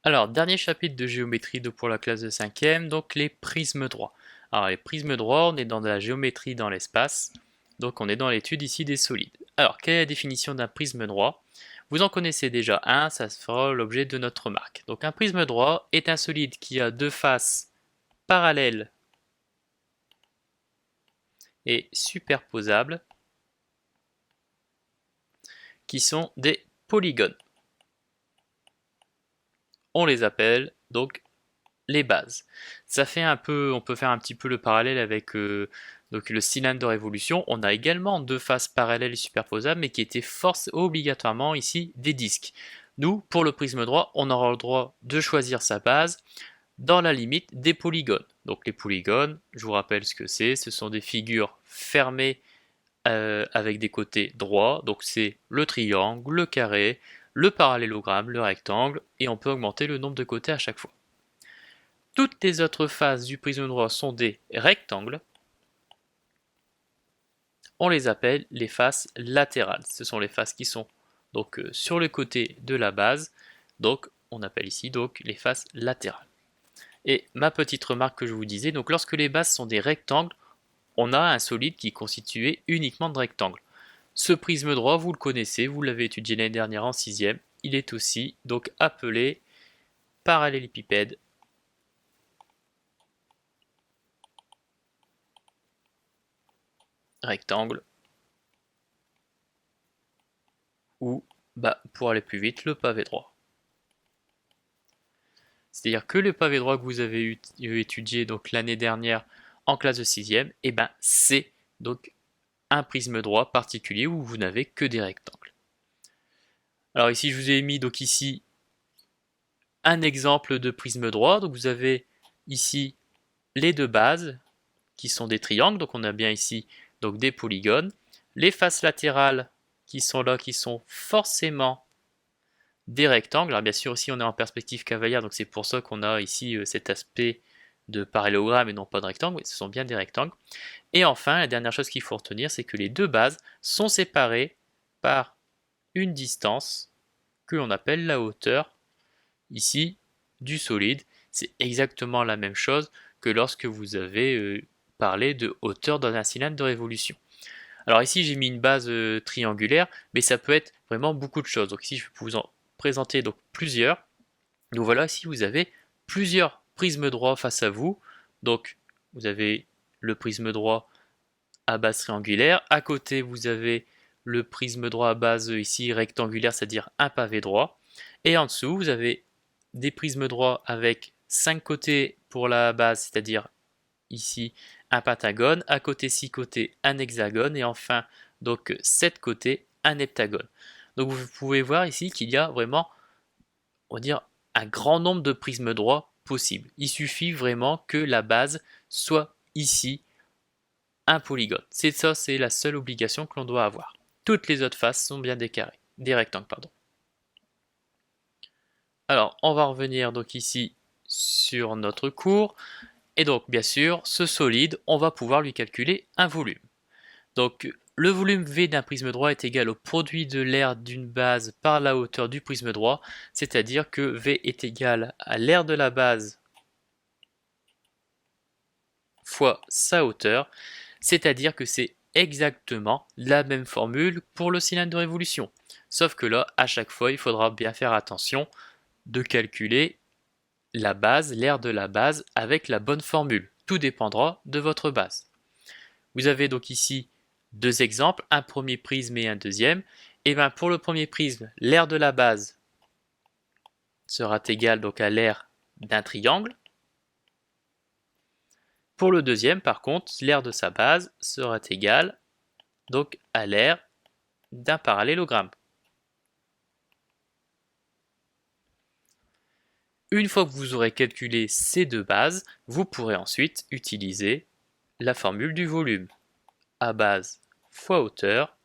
Alors, dernier chapitre de géométrie pour la classe de 5e, donc les prismes droits. Alors, les prismes droits, on est dans de la géométrie dans l'espace, donc on est dans l'étude ici des solides. Alors, quelle est la définition d'un prisme droit? Vous en connaissez déjà un, ça fera l'objet de notre remarque. Donc, un prisme droit est un solide qui a deux faces parallèles et superposables, qui sont des polygones. On les appelle donc les bases. Ça fait un peu, on peut faire un petit peu le parallèle avec donc le cylindre de révolution. On a également deux faces parallèles et superposables, mais qui étaient obligatoirement ici des disques. Nous, pour le prisme droit, on aura le droit de choisir sa base dans la limite des polygones. Donc les polygones, je vous rappelle ce que c'est, ce sont des figures fermées avec des côtés droits. Donc c'est le triangle, le carré, le parallélogramme, le rectangle, et on peut augmenter le nombre de côtés à chaque fois. Toutes les autres faces du prisme droit sont des rectangles. On les appelle les faces latérales. Ce sont les faces qui sont donc sur le côté de la base. Donc on appelle ici donc les faces latérales. Et ma petite remarque que je vous disais, donc lorsque les bases sont des rectangles, on a un solide qui est constitué uniquement de rectangles. Ce prisme droit, vous le connaissez, vous l'avez étudié l'année dernière en 6e. Il est aussi donc appelé parallélépipède rectangle, ou pour aller plus vite, le pavé droit. C'est-à-dire que le pavé droit que vous avez étudié donc l'année dernière en classe de 6e, c'est donc un prisme droit particulier où vous n'avez que des rectangles. Alors ici je vous ai mis donc ici un exemple de prisme droit. Donc vous avez ici les deux bases qui sont des triangles, donc on a bien ici donc des polygones. Les faces latérales qui sont là, qui sont forcément des rectangles. Alors bien sûr aussi on est en perspective cavalière, donc c'est pour ça qu'on a ici cet aspect de parallélogramme et non pas de rectangle, mais ce sont bien des rectangles. Et enfin, la dernière chose qu'il faut retenir, c'est que les deux bases sont séparées par une distance que l'on appelle la hauteur ici du solide. C'est exactement la même chose que lorsque vous avez parlé de hauteur dans un cylindre de révolution. Alors ici j'ai mis une base triangulaire, mais ça peut être vraiment beaucoup de choses. Donc ici je vais vous en présenter donc plusieurs. Donc voilà, ici vous avez plusieurs prismes droits face à vous. Donc vous avez le prisme droit à base triangulaire. À côté vous avez le prisme droit à base ici rectangulaire, c'est-à-dire un pavé droit. Et en dessous vous avez des prismes droits avec 5 côtés pour la base, c'est-à-dire ici un pentagone, à côté 6 côtés un hexagone, et enfin donc 7 côtés un heptagone. Donc vous pouvez voir ici qu'il y a vraiment, on va dire, un grand nombre de prismes droits possibles. Il suffit vraiment que la base soit ici un polygone. C'est ça, c'est la seule obligation que l'on doit avoir. Toutes les autres faces sont bien des carrés, des rectangles, pardon. Alors, on va revenir donc ici sur notre cours. Et donc, bien sûr, ce solide, on va pouvoir lui calculer un volume. Donc, le volume V d'un prisme droit est égal au produit de l'aire d'une base par la hauteur du prisme droit, c'est-à-dire que V est égal à l'aire de la base fois sa hauteur, c'est-à-dire que c'est exactement la même formule pour le cylindre de révolution. Sauf que là, à chaque fois, il faudra bien faire attention de calculer la base, l'aire de la base, avec la bonne formule. Tout dépendra de votre base. Vous avez donc ici deux exemples, un premier prisme et un deuxième. Et bien pour le premier prisme, l'aire de la base sera égale donc à l'aire d'un triangle. Pour le deuxième, par contre, l'aire de sa base sera égale donc à l'aire d'un parallélogramme. Une fois que vous aurez calculé ces deux bases, vous pourrez ensuite utiliser la formule du volume. A base fois hauteur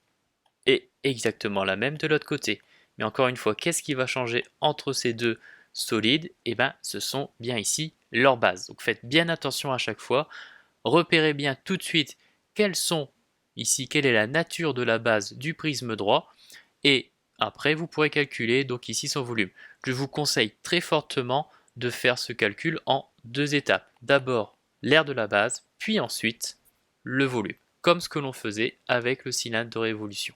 est exactement la même de l'autre côté. Mais encore une fois, qu'est-ce qui va changer entre ces deux solides? Ce sont bien ici leurs bases. Donc faites bien attention à chaque fois repérez bien tout de suite quelle est la nature de la base du prisme droit, et après vous pourrez calculer donc ici son volume. Je vous conseille très fortement de faire ce calcul en 2 étapes. D'abord l'aire de la base, puis ensuite le volume, comme ce que l'on faisait avec le cylindre de révolution.